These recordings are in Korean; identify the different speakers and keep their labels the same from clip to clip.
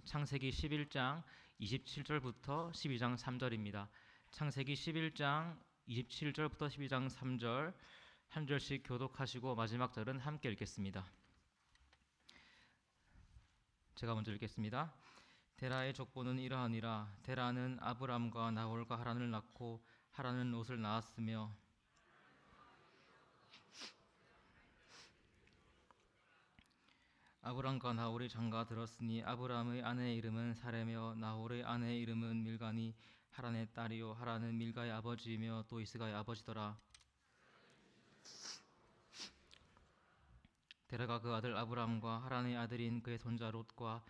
Speaker 1: 창세기 11장 27절부터 12장 3절입니다. 창세기 11장 27절부터 12장 3절 한 절씩 교독하시고 마지막 절은 함께 읽겠습니다. 제가 먼저 읽겠습니다. 데라의 족보는 이러하니라. 데라는 아브람과 나홀과 하란을 낳고 하란은 롯을 낳았으며 아브람과 나홀이 장가 들었으니 아브람의 아내의 이름은 사레며 나홀의 아내의 이름은 밀가니 하란의 딸이요 하란은 밀가의 아버지이며 또 이스가의 아버지더라. 데라가 그 아들 아브람과 하란의 아들인 그의 손자 롯과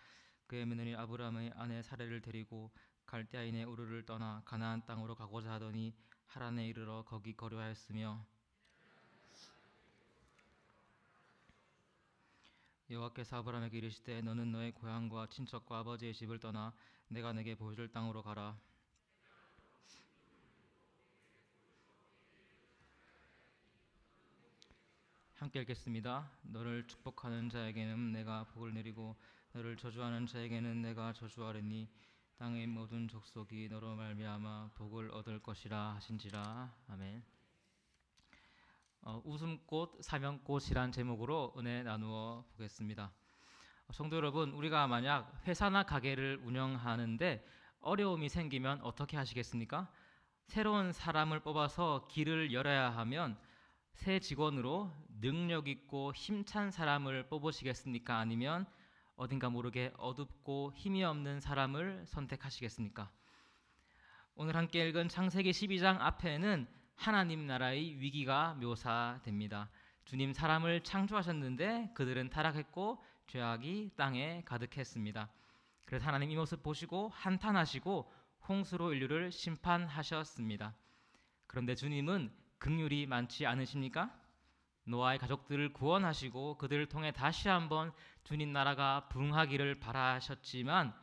Speaker 1: 그의 며느리 아브람의 아내 사레를 데리고 갈대아인의 우르를 떠나 가나안 땅으로 가고자 하더니 하란에 이르러 거기 거류하였으며 여호와께서 아브람에게 이르시되 너는 너의 고향과 친척과 아버지의 집을 떠나 내가 내게 보여줄 땅으로 가라. 함께 읽겠습니다. 너를 축복하는 자에게는 내가 복을 내리고 너를 저주하는 자에게는 내가 저주하리니 땅의 모든 족속이 너로 말미암아 복을 얻을 것이라 하신지라. 아멘. 웃음꽃 사명꽃이란 제목으로 은혜 나누어 보겠습니다. 성도 여러분, 우리가 만약 회사나 가게를 운영하는데 어려움이 생기면 어떻게 하시겠습니까? 새로운 사람을 뽑아서 길을 열어야 하면 새 직원으로 능력 있고 힘찬 사람을 뽑으시겠습니까? 아니면 어딘가 모르게 어둡고 힘이 없는 사람을 선택하시겠습니까? 오늘 함께 읽은 창세기 12장 앞에는 하나님 나라의 위기가 묘사됩니다. 주님 사람을 창조하셨는데 그들은 타락했고 죄악이 땅에 가득했습니다. 그래서 하나님 이 모습 보시고 한탄하시고 홍수로 인류를 심판하셨습니다. 그런데 주님은 긍휼이 많지 않으십니까? 노아의 가족들을 구원하시고 그들을 통해 다시 한번 주님 나라가 부흥하기를 바라셨지만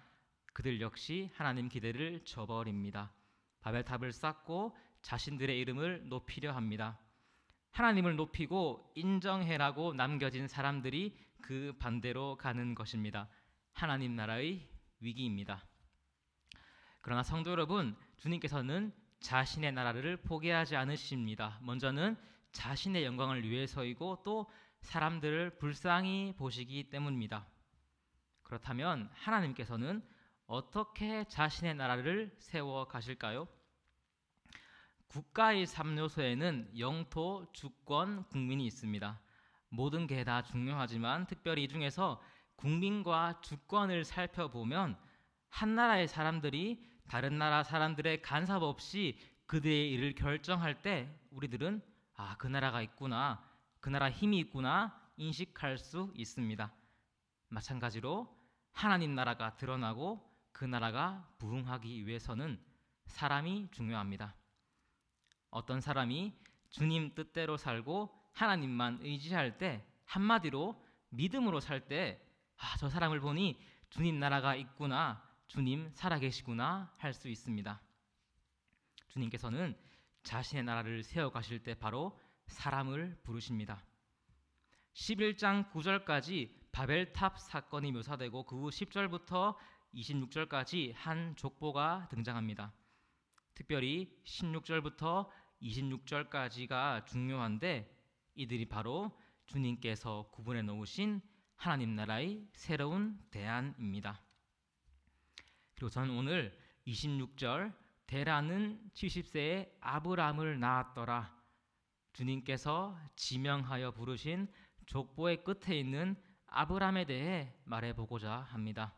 Speaker 1: 그들 역시 하나님 기대를 저버립니다. 바벨탑을 쌓고 자신들의 이름을 높이려 합니다. 하나님을 높이고 인정해라고 남겨진 사람들이 그 반대로 가는 것입니다. 하나님 나라의 위기입니다. 그러나 성도 여러분, 주님께서는 자신의 나라를 포기하지 않으십니다. 먼저는 자신의 영광을 위해서이고 또 사람들을 불쌍히 보시기 때문입니다. 그렇다면 하나님께서는 어떻게 자신의 나라를 세워 가실까요? 국가의 3요소에는 영토, 주권, 국민이 있습니다. 모든 게 다 중요하지만 특별히 이 중에서 국민과 주권을 살펴보면 한 나라의 사람들이 다른 나라 사람들의 간섭 없이 그들의 일을 결정할 때 우리들은 그 나라가 있구나, 그 나라 힘이 있구나 인식할 수 있습니다. 마찬가지로 하나님 나라가 드러나고 그 나라가 부흥하기 위해서는 사람이 중요합니다. 어떤 사람이 주님 뜻대로 살고 하나님만 의지할 때, 한마디로 믿음으로 살 때 저 사람을 보니 주님 나라가 있구나, 주님 살아계시구나 할 수 있습니다. 주님께서는 자신의 나라를 세워가실 때 바로 사람을 부르십니다. 11장 9절까지 바벨탑 사건이 묘사되고 그 후 10절부터 26절까지 한 족보가 등장합니다. 특별히 16절부터 26절까지가 중요한데 이들이 바로 주님께서 구분해 놓으신 하나님 나라의 새로운 대안입니다. 그리고 저는 오늘 26절 데라는 70세에 아브람을 낳았더라, 주님께서 지명하여 부르신 족보의 끝에 있는 아브람에 대해 말해보고자 합니다.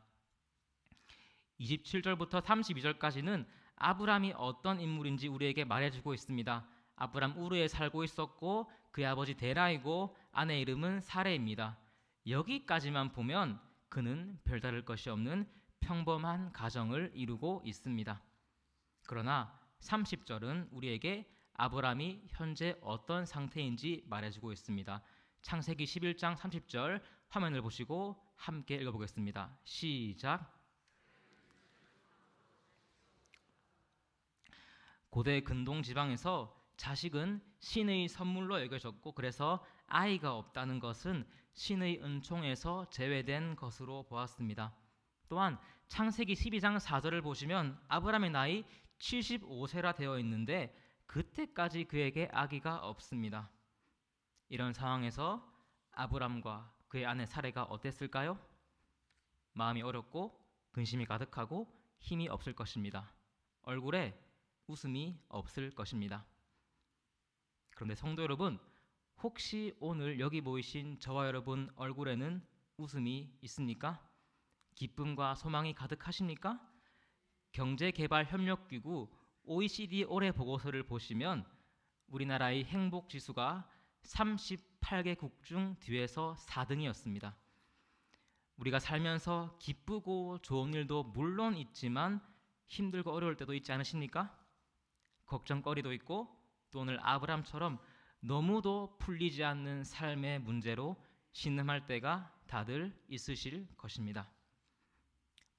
Speaker 1: 27절부터 32절까지는 아브람이 어떤 인물인지 우리에게 말해주고 있습니다. 아브람 우르에 살고 있었고 그의 아버지 데라이고 아내 이름은 사레입니다. 여기까지만 보면 그는 별다를 것이 없는 평범한 가정을 이루고 있습니다. 그러나 30절은 우리에게 아브람이 현재 어떤 상태인지 말해주고 있습니다. 창세기 11장 30절 화면을 보시고 함께 읽어보겠습니다. 시작. 고대 근동 지방에서 자식은 신의 선물로 여겨졌고 그래서 아이가 없다는 것은 신의 은총에서 제외된 것으로 보았습니다. 또한 창세기 12장 4절을 보시면 아브라함의 나이 75세라 되어 있는데 그때까지 그에게 아기가 없습니다. 이런 상황에서 아브람과 그의 아내 사레가 어땠을까요? 마음이 어렵고 근심이 가득하고 힘이 없을 것입니다. 얼굴에 웃음이 없을 것입니다. 그런데 성도 여러분, 혹시 오늘 여기 모이신 저와 여러분 얼굴에는 웃음이 있습니까? 기쁨과 소망이 가득하십니까? 경제개발협력기구 OECD 올해 보고서를 보시면 우리나라의 행복지수가 38개국 중 뒤에서 4등이었습니다. 우리가 살면서 기쁘고 좋은 일도 물론 있지만 힘들고 어려울 때도 있지 않으십니까? 걱정거리도 있고 또 오늘 아브람처럼 너무도 풀리지 않는 삶의 문제로 신음할 때가 다들 있으실 것입니다.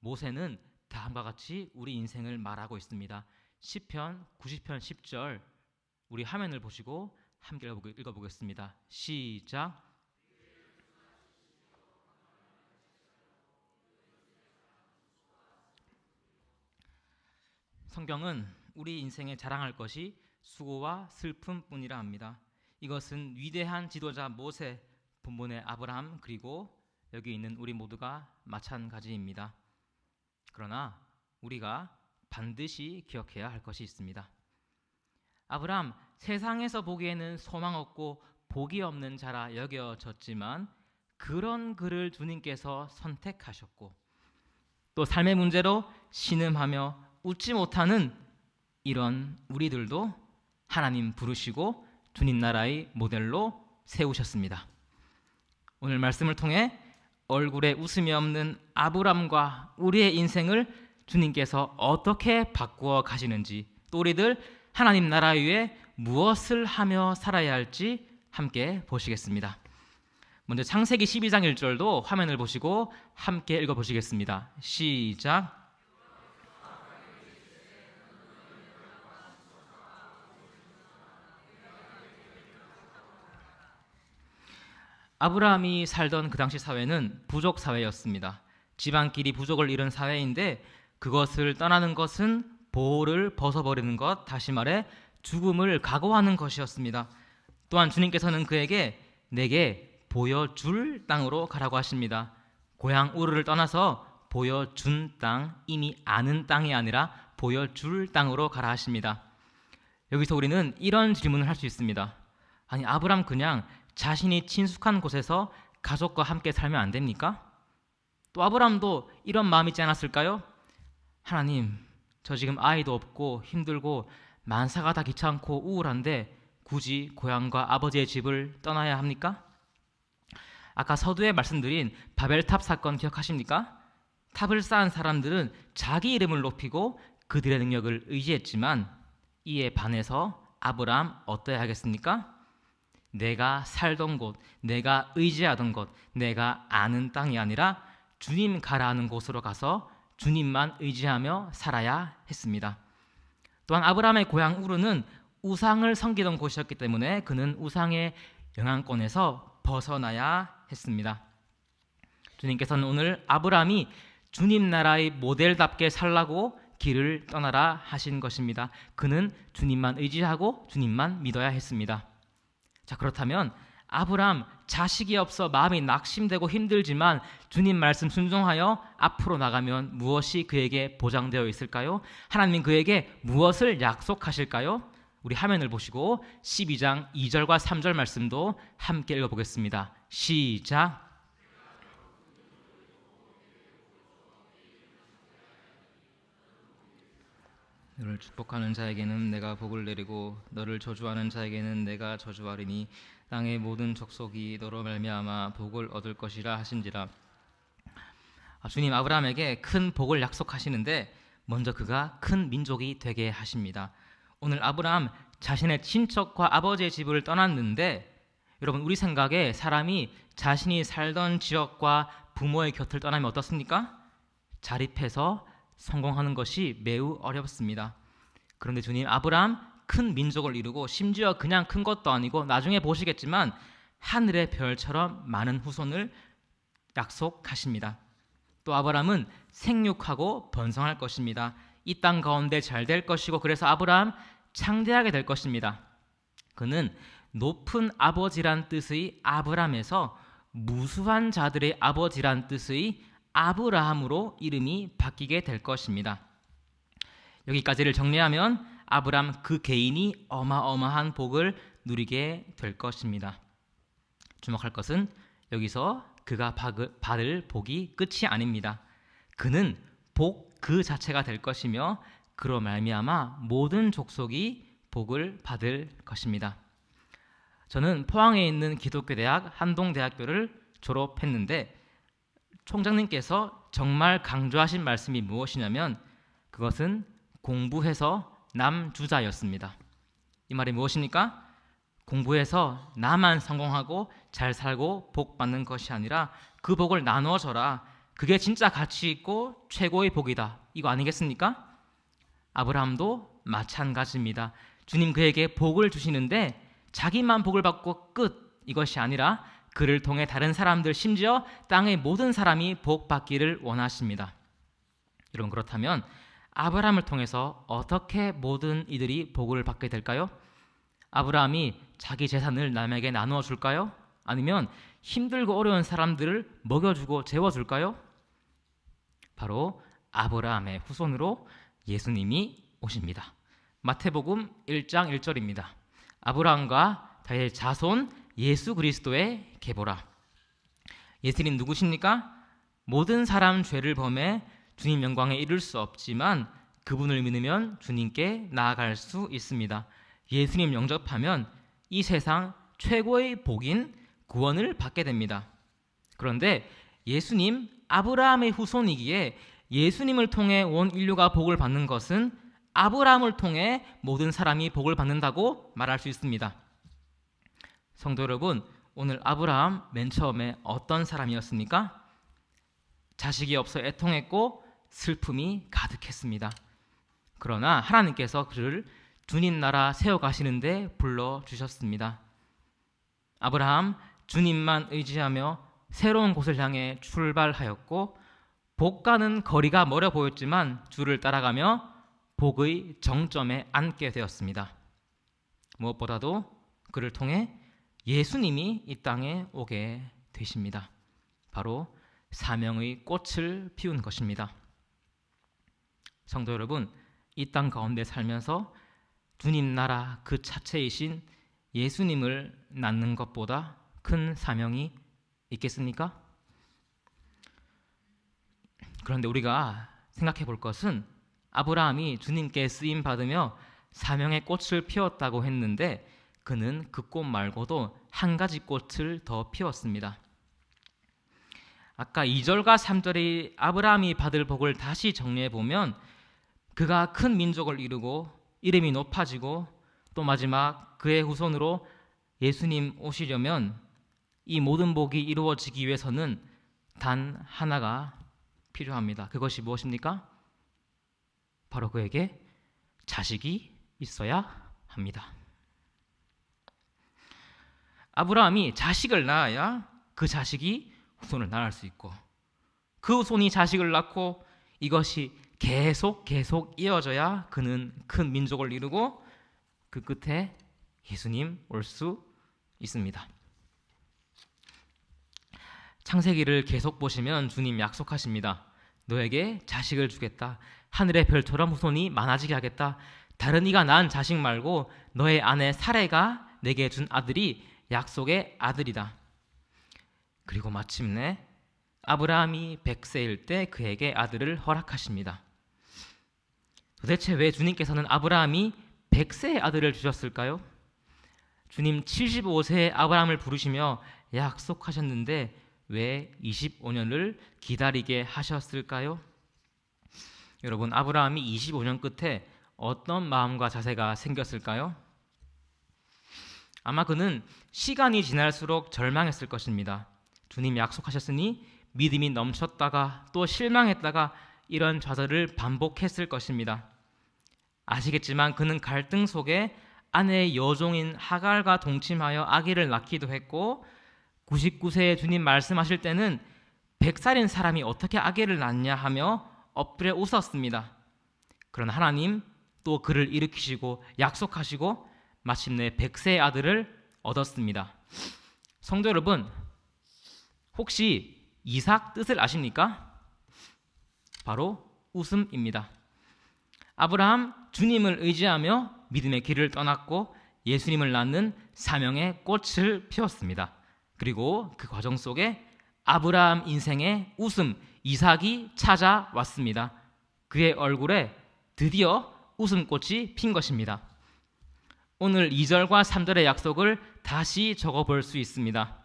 Speaker 1: 모세는 다음과 같이 우리 인생을 말하고 있습니다. 시편 90편 10절 우리 화면을 보시고 함께 읽어보겠습니다. 시작. 성경은 우리 인생에 자랑할 것이 수고와 슬픔뿐이라 합니다. 이것은 위대한 지도자 모세, 본문의 아브라함 그리고 여기 있는 우리 모두가 마찬가지입니다. 그러나 우리가 반드시 기억해야 할 것이 있습니다. 아브라함 세상에서 보기에는 소망 없고 복이 없는 자라 여겨졌지만 그런 그를 주님께서 선택하셨고 또 삶의 문제로 신음하며 웃지 못하는 이런 우리들도 하나님 부르시고 주님 나라의 모델로 세우셨습니다. 오늘 말씀을 통해 얼굴에 웃음이 없는 아브람과 우리의 인생을 주님께서 어떻게 바꾸어 가시는지 또 우리들 하나님 나라 위에 무엇을 하며 살아야 할지 함께 보시겠습니다. 먼저 창세기 12장 1절도 화면을 보시고 함께 읽어보시겠습니다. 시작. 아브라함이 살던 그 당시 사회는 부족 사회였습니다. 집안끼리 부족을 이룬 사회인데 그것을 떠나는 것은 보호를 벗어버리는 것, 다시 말해 죽음을 각오하는 것이었습니다. 또한 주님께서는 그에게 내게 보여줄 땅으로 가라고 하십니다. 고향 우르를 떠나서 보여준 땅, 이미 아는 땅이 아니라 보여줄 땅으로 가라 하십니다. 여기서 우리는 이런 질문을 할 수 있습니다. 아니 아브라함 그냥 자신이 친숙한 곳에서 가족과 함께 살면 안 됩니까? 또 아브라함도 이런 마음 있지 않았을까요? 하나님, 저 지금 아이도 없고 힘들고 만사가 다 귀찮고 우울한데 굳이 고향과 아버지의 집을 떠나야 합니까? 아까 서두에 말씀드린 바벨탑 사건 기억하십니까? 탑을 쌓은 사람들은 자기 이름을 높이고 그들의 능력을 의지했지만 이에 반해서 아브라함 어떠해야 하겠습니까? 내가 살던 곳, 내가 의지하던 곳, 내가 아는 땅이 아니라 주님 가라는 곳으로 가서 주님만 의지하며 살아야 했습니다. 또한 아브라함의 고향 우르는 우상을 섬기던 곳이었기 때문에 그는 우상의 영향권에서 벗어나야 했습니다. 주님께서는 오늘 아브라함이 주님 나라의 모델답게 살라고 길을 떠나라 하신 것입니다. 그는 주님만 의지하고 주님만 믿어야 했습니다. 자, 그렇다면 아브라함 자식이 없어 마음이 낙심되고 힘들지만 주님 말씀 순종하여 앞으로 나가면 무엇이 그에게 보장되어 있을까요? 하나님은 그에게 무엇을 약속하실까요? 우리 화면을 보시고 12장 2절과 3절 말씀도 함께 읽어보겠습니다. 시작. 너를 축복하는 자에게는 내가 복을 내리고 너를 저주하는 자에게는 내가 저주하리니 땅의 모든 족속이 너로 말미암아 복을 얻을 것이라 하신지라. 주님 아브라함에게 큰 복을 약속하시는데 먼저 그가 큰 민족이 되게 하십니다. 오늘 아브라함 자신의 친척과 아버지의 집을 떠났는데 여러분 우리 생각에 사람이 자신이 살던 지역과 부모의 곁을 떠나면 어떻습니까? 자립해서 성공하는 것이 매우 어렵습니다. 그런데 주님 아브라함 큰 민족을 이루고 심지어 그냥 큰 것도 아니고 나중에 보시겠지만 하늘의 별처럼 많은 후손을 약속하십니다. 또 아브라함은 생육하고 번성할 것입니다. 이 땅 가운데 잘 될 것이고, 그래서 아브라함 창대하게 될 것입니다. 그는 높은 아버지란 뜻의 아브람에서 무수한 자들의 아버지란 뜻의 아브라함으로 이름이 바뀌게 될 것입니다. 여기까지를 정리하면 아브람 그 개인이 어마어마한 복을 누리게 될 것입니다. 주목할 것은 여기서 그가 받을 복이 끝이 아닙니다. 그는 복 그 자체가 될 것이며 그로 말미암아 모든 족속이 복을 받을 것입니다. 저는 포항에 있는 기독교 대학 한동대학교를 졸업했는데 총장님께서 정말 강조하신 말씀이 무엇이냐면 그것은 공부해서 남주자였습니다. 이 말이 무엇입니까? 공부해서 나만 성공하고 잘 살고 복 받는 것이 아니라 그 복을 나눠줘라. 그게 진짜 가치 있고 최고의 복이다. 이거 아니겠습니까? 아브라함도 마찬가지입니다. 주님 그에게 복을 주시는데 자기만 복을 받고 끝, 이것이 아니라 그를 통해 다른 사람들, 심지어 땅의 모든 사람이 복 받기를 원하십니다. 여러분, 그렇다면 아브라함을 통해서 어떻게 모든 이들이 복을 받게 될까요? 아브라함이 자기 재산을 남에게 나누어 줄까요? 아니면 힘들고 어려운 사람들을 먹여주고 재워줄까요? 바로 아브라함의 후손으로 예수님이 오십니다. 마태복음 1장 1절입니다. 아브라함과 다윗의 자손 예수 그리스도의 계보라. 예수님 누구십니까? 모든 사람 죄를 범해 주님 영광에 이를 수 없지만 그분을 믿으면 주님께 나아갈 수 있습니다. 예수님 영접하면 이 세상 최고의 복인 구원을 받게 됩니다. 그런데 예수님 아브라함의 후손이기에 예수님을 통해 온 인류가 복을 받는 것은 아브라함을 통해 모든 사람이 복을 받는다고 말할 수 있습니다. 성도 여러분, 오늘 아브라함 맨 처음에 어떤 사람이었습니까? 자식이 없어 애통했고 슬픔이 가득했습니다. 그러나 하나님께서 그를 주님 나라 세워가시는데 불러주셨습니다. 아브라함 주님만 의지하며 새로운 곳을 향해 출발하였고 복 가는 거리가 멀어 보였지만 주를 따라가며 복의 정점에 앉게 되었습니다. 무엇보다도 그를 통해 예수님이 이 땅에 오게 되십니다. 바로 사명의 꽃을 피운 것입니다. 성도 여러분, 이 땅 가운데 살면서 주님 나라 그 자체이신 예수님을 낳는 것보다 큰 사명이 있겠습니까? 그런데 우리가 생각해 볼 것은 아브라함이 주님께 쓰임 받으며 사명의 꽃을 피웠다고 했는데 그는 그 꽃 말고도 한 가지 꽃을 더 피웠습니다. 아까 2절과 3절이 아브라함이 받을 복을 다시 정리해 보면 그가 큰 민족을 이루고 이름이 높아지고 또 마지막 그의 후손으로 예수님 오시려면 이 모든 복이 이루어지기 위해서는 단 하나가 필요합니다. 그것이 무엇입니까? 바로 그에게 자식이 있어야 합니다. 아브라함이 자식을 낳아야 그 자식이 후손을 낳을 수 있고 그 후손이 자식을 낳고 이것이 계속 이어져야 그는 큰 민족을 이루고 그 끝에 예수님 올 수 있습니다. 창세기를 계속 보시면 주님 약속하십니다. 너에게 자식을 주겠다. 하늘의 별처럼 후손이 많아지게 하겠다. 다른 이가 낳은 자식 말고 너의 아내 사레가 내게 준 아들이 약속의 아들이다. 그리고 마침내 아브라함이 100세일 때 그에게 아들을 허락하십니다. 도대체 왜 주님께서는 아브라함이 100세의 아들을 주셨을까요? 주님 75세의 아브라함을 부르시며 약속하셨는데 왜 25년을 기다리게 하셨을까요? 여러분, 아브라함이 25년 끝에 어떤 마음과 자세가 생겼을까요? 아마 그는 시간이 지날수록 절망했을 것입니다. 주님 약속하셨으니 믿음이 넘쳤다가 또 실망했다가 이런 좌절을 반복했을 것입니다. 아시겠지만 그는 갈등 속에 아내의 여종인 하갈과 동침하여 아기를 낳기도 했고 99세에 주님 말씀하실 때는 100살인 사람이 어떻게 아기를 낳냐 하며 엎드려 웃었습니다. 그러나 하나님 또 그를 일으키시고 약속하시고 마침내 100세의 아들을 얻었습니다. 성도 여러분, 혹시 이삭 뜻을 아십니까? 바로 웃음입니다. 아브라함 주님을 의지하며 믿음의 길을 떠났고 예수님을 낳는 사명의 꽃을 피웠습니다. 그리고 그 과정 속에 아브라함 인생의 웃음 이삭이 찾아왔습니다. 그의 얼굴에 드디어 웃음꽃이 핀 것입니다. 오늘 2절과 3절의 약속을 다시 적어볼 수 있습니다.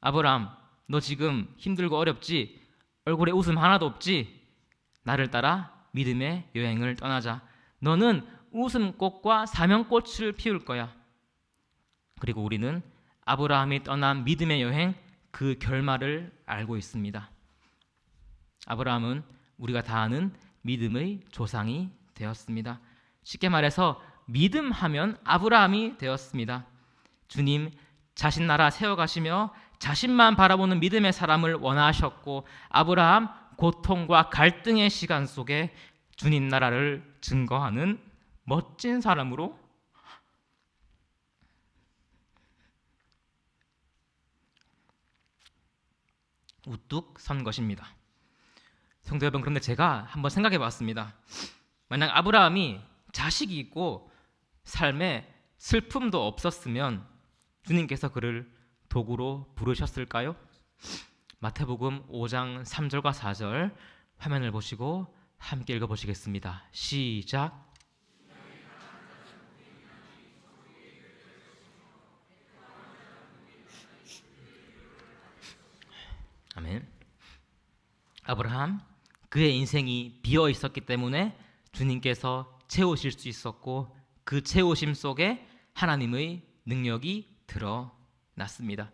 Speaker 1: 아브라함, 너 지금 힘들고 어렵지? 얼굴에 웃음 하나도 없지? 나를 따라 믿음의 여행을 떠나자. 너는 웃음꽃과 사명꽃을 피울 거야. 그리고 우리는 아브라함이 떠난 믿음의 여행 그 결말을 알고 있습니다. 아브라함은 우리가 다 아는 믿음의 조상이 되었습니다. 쉽게 말해서 믿음하면 아브라함이 되었습니다. 주님 자신 나라 세워가시며 자신만 바라보는 믿음의 사람을 원하셨고 아브라함 고통과 갈등의 시간 속에 주님 나라를 증거하는 멋진 사람으로 우뚝 선 것입니다. 성도 여러분, 그런데 제가 한번 생각해 봤습니다. 만약 아브라함이 자식이 있고 삶에 슬픔도 없었으면 주님께서 그를 도구로 부르셨을까요? 마태복음 5장 3절과 4절 화면을 보시고 함께 읽어보시겠습니다. 시작. 아멘. 아브라함, 그의 인생이 비어 있었기 때문에 주님께서 채우실 수 있었고 그 채우심 속에 하나님의 능력이 드러났습니다.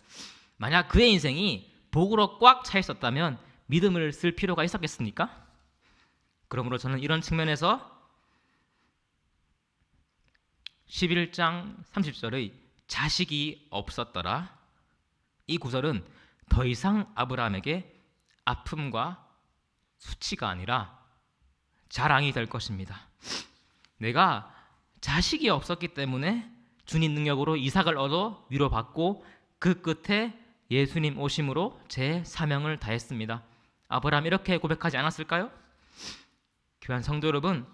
Speaker 1: 만약 그의 인생이 복으로 꽉 차 있었다면 믿음을 쓸 필요가 있었겠습니까? 그러므로 저는 이런 측면에서 11장 30절의 자식이 없었더라, 이 구절은 더 이상 아브라함에게 아픔과 수치가 아니라 자랑이 될 것입니다. 내가 자식이 없었기 때문에 주님 능력으로 이삭을 얻어 위로받고 그 끝에 예수님 오심으로 제 사명을 다했습니다. 아브라함 이렇게 고백하지 않았을까요? 귀한 성도 여러분,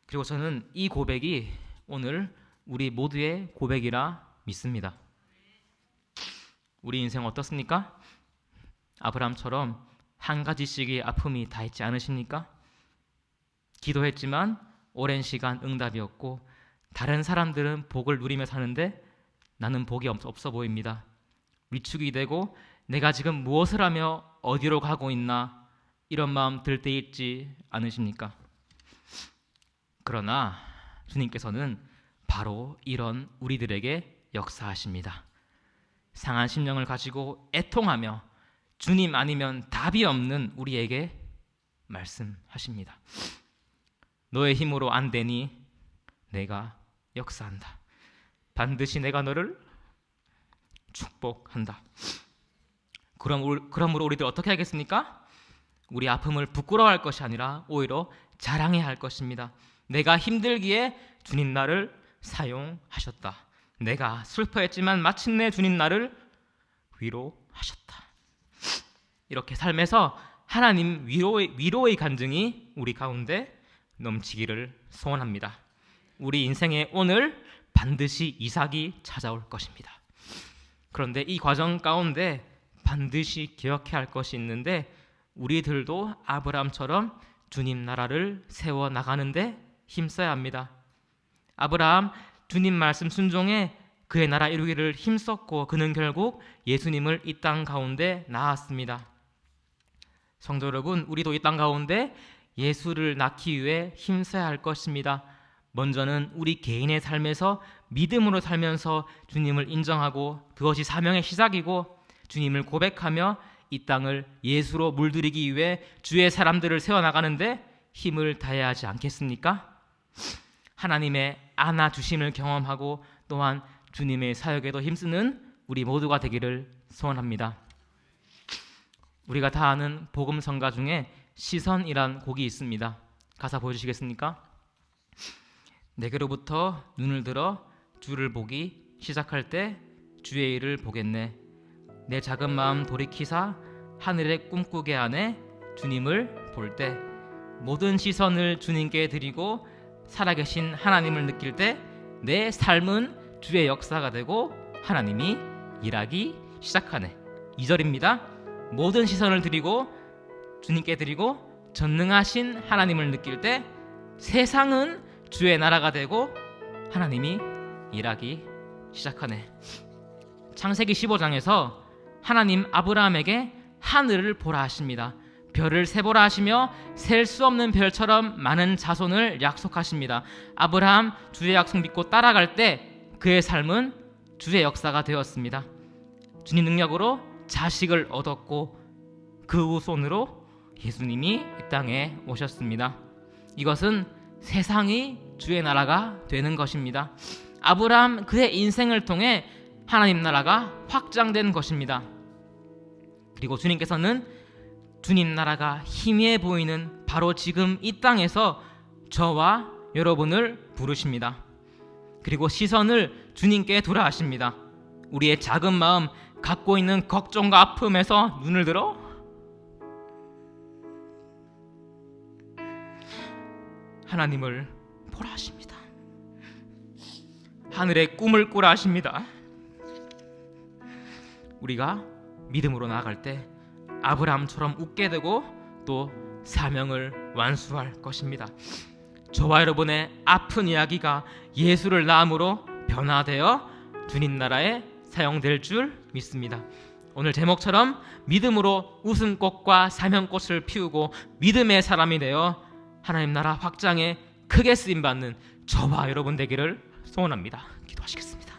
Speaker 1: 그리고 저는 이 고백이 오늘 우리 모두의 고백이라 믿습니다. 우리 인생 어떻습니까? 아브라함처럼 한 가지씩의 아픔이 다 있지 않으십니까? 기도했지만 오랜 시간 응답이었고 다른 사람들은 복을 누리며 사는데 나는 복이 없어 보입니다. 위축이 되고 내가 지금 무엇을 하며 어디로 가고 있나 이런 마음 들 때 있지 않으십니까? 그러나 주님께서는 바로 이런 우리들에게 역사하십니다. 상한 심령을 가지고 애통하며 주님 아니면 답이 없는 우리에게 말씀하십니다. 너의 힘으로 안 되니 내가 역사한다. 반드시 내가 너를 축복한다. 그러므로 우리들 어떻게 하겠습니까? 우리 아픔을 부끄러워할 것이 아니라 오히려 자랑해야 할 것입니다. 내가 힘들기에 주님 나를 사용하셨다. 내가 슬퍼했지만 마침내 주님 나를 위로하셨다. 이렇게 삶에서 하나님 위로의 간증이 우리 가운데 넘치기를 소원합니다. 우리 인생의 오늘 반드시 이삭이 찾아올 것입니다. 그런데 이 과정 가운데 반드시 기억해야 할 것이 있는데 우리들도 아브라함처럼 주님 나라를 세워나가는데 힘써야 합니다. 아브라함 주님 말씀 순종해 그의 나라 이루기를 힘썼고 그는 결국 예수님을 이 땅 가운데 낳았습니다. 성도 여러분, 우리도 이 땅 가운데 예수를 낳기 위해 힘써야 할 것입니다. 먼저는 우리 개인의 삶에서 믿음으로 살면서 주님을 인정하고 그것이 사명의 시작이고 주님을 고백하며 이 땅을 예수로 물들이기 위해 주의 사람들을 세워나가는데 힘을 다해야 하지 않겠습니까? 하나님의 안아주심을 경험하고 또한 주님의 사역에도 힘쓰는 우리 모두가 되기를 소원합니다. 우리가 다 아는 복음성가 중에 시선이란 곡이 있습니다. 가사 보여주시겠습니까? 내게로부터 눈을 들어 주를 보기 시작할 때 주의 일을 보겠네. 내 작은 마음 돌이키사 하늘의 꿈꾸게 하네. 주님을 볼 때 모든 시선을 주님께 드리고 살아계신 하나님을 느낄 때 내 삶은 주의 역사가 되고 하나님이 일하기 시작하네. 2절입니다. 모든 시선을 드리고 주님께 드리고 전능하신 하나님을 느낄 때 세상은 주의 나라가 되고 하나님이 일하기 시작하네. 창세기 15장에서 하나님 아브라함에게 하늘을 보라 하십니다. 별을 세보라 하시며 셀 수 없는 별처럼 많은 자손을 약속하십니다. 아브라함 주의 약속 믿고 따라갈 때 그의 삶은 주의 역사가 되었습니다. 주님 능력으로 자식을 얻었고 그 후손으로 예수님이 이 땅에 오셨습니다. 이것은 세상이 주의 나라가 되는 것입니다. 아브라함 그의 인생을 통해 하나님 나라가 확장된 것입니다. 그리고 주님께서는 주님 나라가 희미해 보이는 바로 지금 이 땅에서 저와 여러분을 부르십니다. 그리고 시선을 주님께 돌아하십니다. 우리의 작은 마음, 갖고 있는 걱정과 아픔에서 눈을 들어 하나님을 보라 하십니다. 하늘의 꿈을 꾸라 하십니다. 우리가 믿음으로 나아갈 때 아브라함처럼 웃게 되고 또 사명을 완수할 것입니다. 저와 여러분의 아픈 이야기가 예수를 낳음으로 변화되어 주님 나라에 사용될 줄 믿습니다. 오늘 제목처럼 믿음으로 웃음꽃과 사명꽃을 피우고 믿음의 사람이 되어 하나님 나라 확장에 크게 쓰임받는 저와 여러분 되기를 소원합니다. 기도하시겠습니다.